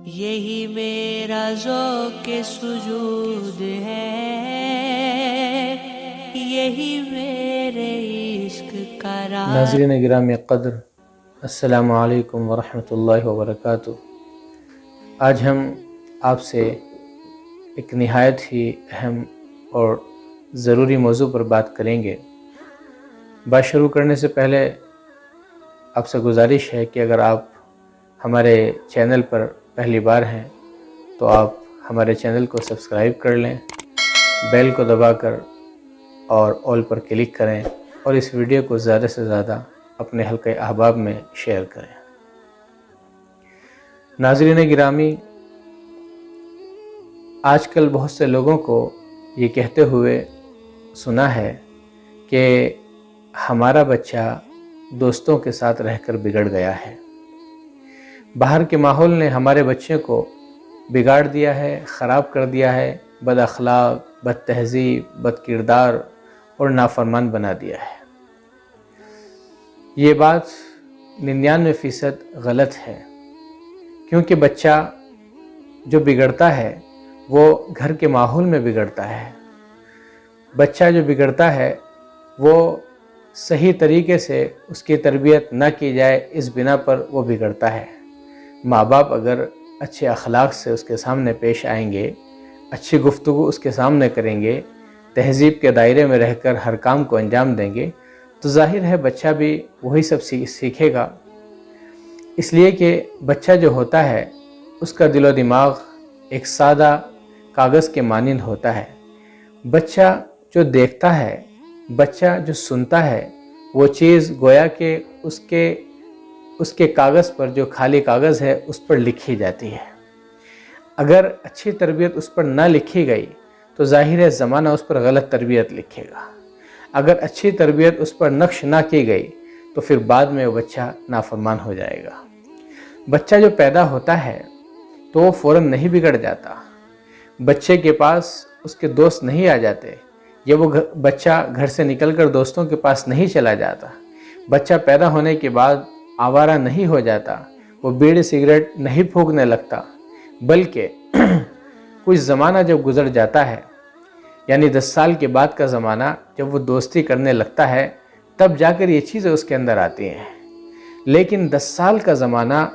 یہی میرا ذوق سجود ہے، یہی میرے عشق کا راز۔ ناظرین گرامی قدر، السلام علیکم ورحمۃ اللہ وبرکاتہ۔ آج ہم آپ سے ایک نہایت ہی اہم اور ضروری موضوع پر بات کریں گے۔ بات شروع کرنے سے پہلے آپ سے گزارش ہے کہ اگر آپ ہمارے چینل پر پہلی بار ہیں تو آپ ہمارے چینل کو سبسکرائب کر لیں، بیل کو دبا کر اور آل پر کلک کریں اور اس ویڈیو کو زیادہ سے زیادہ اپنے حلقہ احباب میں شیئر کریں۔ ناظرین گرامی، آج کل بہت سے لوگوں کو یہ کہتے ہوئے سنا ہے کہ ہمارا بچہ دوستوں کے ساتھ رہ کر بگڑ گیا ہے، باہر کے ماحول نے ہمارے بچے کو بگاڑ دیا ہے، خراب کر دیا ہے، بد اخلاق، بد تہذیب، بد کردار اور نافرمان بنا دیا ہے۔ یہ بات 99% غلط ہے، کیونکہ بچہ جو بگڑتا ہے وہ گھر کے ماحول میں بگڑتا ہے۔ بچہ جو بگڑتا ہے وہ صحیح طریقے سے اس کی تربیت نہ کی جائے، اس بنا پر وہ بگڑتا ہے۔ ماں باپ اگر اچھے اخلاق سے اس کے سامنے پیش آئیں گے، اچھی گفتگو اس کے سامنے کریں گے، تہذیب کے دائرے میں رہ کر ہر کام کو انجام دیں گے، تو ظاہر ہے بچہ بھی وہی سب سیکھے گا۔ اس لیے کہ بچہ جو ہوتا ہے اس کا دل و دماغ ایک سادہ کاغذ کے مانند ہوتا ہے۔ بچہ جو دیکھتا ہے، بچہ جو سنتا ہے، وہ چیز گویا کہ اس کے کاغذ پر، جو خالی کاغذ ہے، اس پر لکھی جاتی ہے۔ اگر اچھی تربیت اس پر نہ لکھی گئی تو ظاہر ہے زمانہ اس پر غلط تربیت لکھے گا۔ اگر اچھی تربیت اس پر نقش نہ کی گئی تو پھر بعد میں وہ بچہ نافرمان ہو جائے گا۔ بچہ جو پیدا ہوتا ہے تو وہ فوراً نہیں بگڑ جاتا۔ بچے کے پاس اس کے دوست نہیں آ جاتے، یا وہ بچہ گھر سے نکل کر دوستوں کے پاس نہیں چلا جاتا۔ بچہ پیدا ہونے کے بعد آوارہ نہیں ہو جاتا، وہ بیڑی سگریٹ نہیں پھونکنے لگتا، بلکہ کچھ زمانہ جب گزر جاتا ہے، یعنی 10 سال کے بعد کا زمانہ، جب وہ دوستی کرنے لگتا ہے، تب جا کر یہ چیزیں اس کے اندر آتی ہیں۔ لیکن 10 سال کا زمانہ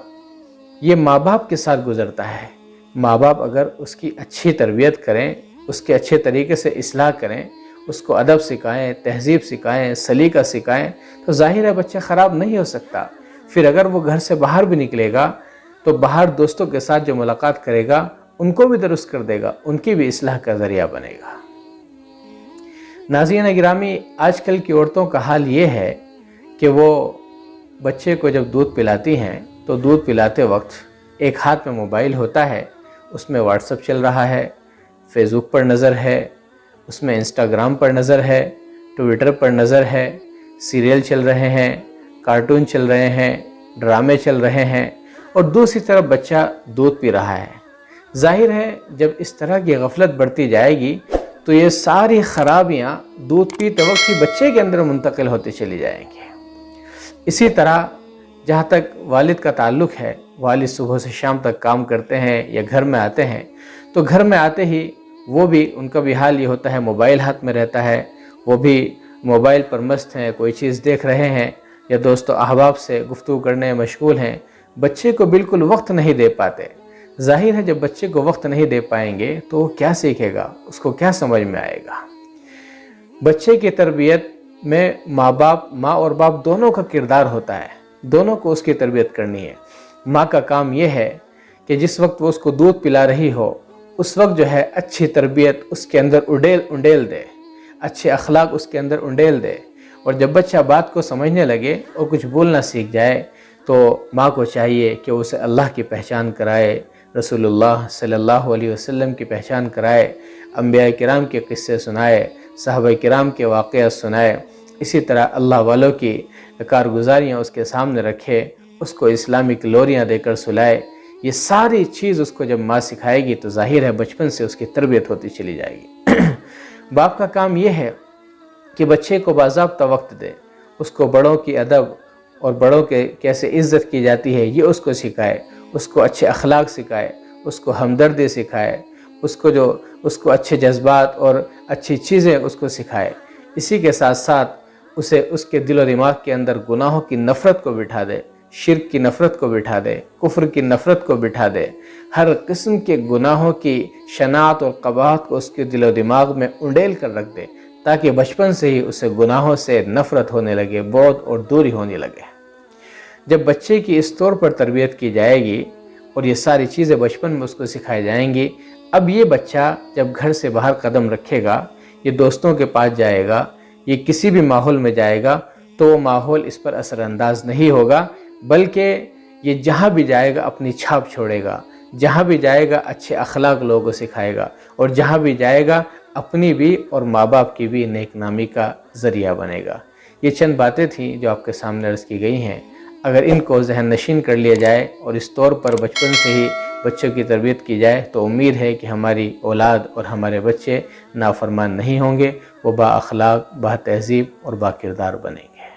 یہ ماں باپ کے ساتھ گزرتا ہے۔ ماں باپ اگر اس کی اچھی تربیت کریں، اس کے اچھے طریقے سے اصلاح کریں، اس کو ادب سکھائیں، تہذیب سکھائیں، سلیقہ سکھائیں، تو ظاہر ہے بچہ خراب نہیں ہو سکتا۔ پھر اگر وہ گھر سے باہر بھی نکلے گا تو باہر دوستوں کے ساتھ جو ملاقات کرے گا ان کو بھی درست کر دے گا، ان کی بھی اصلاح کا ذریعہ بنے گا۔ ناظرین گرامی، آج کل کی عورتوں کا حال یہ ہے کہ وہ بچے کو جب دودھ پلاتی ہیں تو دودھ پلاتے وقت ایک ہاتھ میں موبائل ہوتا ہے، اس میں واٹس ایپ چل رہا ہے، فیس بک پر نظر ہے، اس میں انسٹاگرام پر نظر ہے، ٹویٹر پر نظر ہے، سیریل چل رہے ہیں، کارٹون چل رہے ہیں، ڈرامے چل رہے ہیں، اور دوسری طرف بچہ دودھ پی رہا ہے۔ ظاہر ہے جب اس طرح کی غفلت بڑھتی جائے گی تو یہ ساری خرابیاں دودھ پیتے وقت ہی بچے کے اندر منتقل ہوتی چلی جائیں گی۔ اسی طرح جہاں تک والد کا تعلق ہے، والد صبح سے شام تک کام کرتے ہیں یا گھر میں آتے ہیں، تو گھر میں آتے ہی وہ بھی، ان کا بھی حال یہ ہوتا ہے، موبائل ہاتھ میں رہتا ہے، وہ بھی موبائل پر مست ہیں، کوئی چیز دیکھ رہے ہیں یا دوست و احباب سے گفتگو کرنے میں مشغول ہیں، بچے کو بالکل وقت نہیں دے پاتے۔ ظاہر ہے جب بچے کو وقت نہیں دے پائیں گے تو وہ کیا سیکھے گا، اس کو کیا سمجھ میں آئے گا۔ بچے کی تربیت میں ماں اور باپ دونوں کا کردار ہوتا ہے، دونوں کو اس کی تربیت کرنی ہے۔ ماں کا کام یہ ہے کہ جس وقت وہ اس کو دودھ پلا رہی ہو اس وقت جو ہے اچھی تربیت اس کے اندر انڈیل دے، اچھے اخلاق اس کے اندر انڈیل دے، اور جب بچہ بات کو سمجھنے لگے اور کچھ بولنا سیکھ جائے تو ماں کو چاہیے کہ اسے اللہ کی پہچان کرائے، رسول اللہ صلی اللہ علیہ وسلم کی پہچان کرائے، انبیاء کرام کے قصے سنائے، صحابہ کرام کے واقعات سنائے، اسی طرح اللہ والوں کی کارگزاریاں اس کے سامنے رکھے، اس کو اسلامی گلوریاں دے کر سلائے۔ یہ ساری چیز اس کو جب ماں سکھائے گی تو ظاہر ہے بچپن سے اس کی تربیت ہوتی چلی جائے گی۔ باپ کا کام یہ ہے کہ بچے کو باضابطہ وقت دے، اس کو بڑوں کی ادب اور بڑوں کے کیسے عزت کی جاتی ہے یہ اس کو سکھائے، اس کو اچھے اخلاق سکھائے، اس کو ہمدردی سکھائے، اس کو اچھے جذبات اور اچھی چیزیں اس کو سکھائے۔ اسی کے ساتھ ساتھ اسے اس کے دل و دماغ کے اندر گناہوں کی نفرت کو بٹھا دے، شرک کی نفرت کو بٹھا دے، کفر کی نفرت کو بٹھا دے، ہر قسم کے گناہوں کی شناعت اور قباحت کو اس کے دل و دماغ میں انڈیل کر رکھ دے، تاکہ بچپن سے ہی اسے گناہوں سے نفرت ہونے لگے، بعد اور دوری ہونے لگے۔ جب بچے کی اس طور پر تربیت کی جائے گی اور یہ ساری چیزیں بچپن میں اس کو سکھائی جائیں گی، اب یہ بچہ جب گھر سے باہر قدم رکھے گا، یہ دوستوں کے پاس جائے گا، یہ کسی بھی ماحول میں جائے گا، تو وہ ماحول اس پر اثر انداز نہیں ہوگا، بلکہ یہ جہاں بھی جائے گا اپنی چھاپ چھوڑے گا، جہاں بھی جائے گا اچھے اخلاق لوگوں کو سکھائے گا، اور جہاں بھی جائے گا اپنی بھی اور ماں باپ کی بھی نیک نامی کا ذریعہ بنے گا۔ یہ چند باتیں تھیں جو آپ کے سامنے عرض کی گئی ہیں۔ اگر ان کو ذہن نشین کر لیا جائے اور اس طور پر بچپن سے ہی بچوں کی تربیت کی جائے تو امید ہے کہ ہماری اولاد اور ہمارے بچے نافرمان نہیں ہوں گے، وہ با اخلاق، با تہذیب اور با کردار بنیں گے۔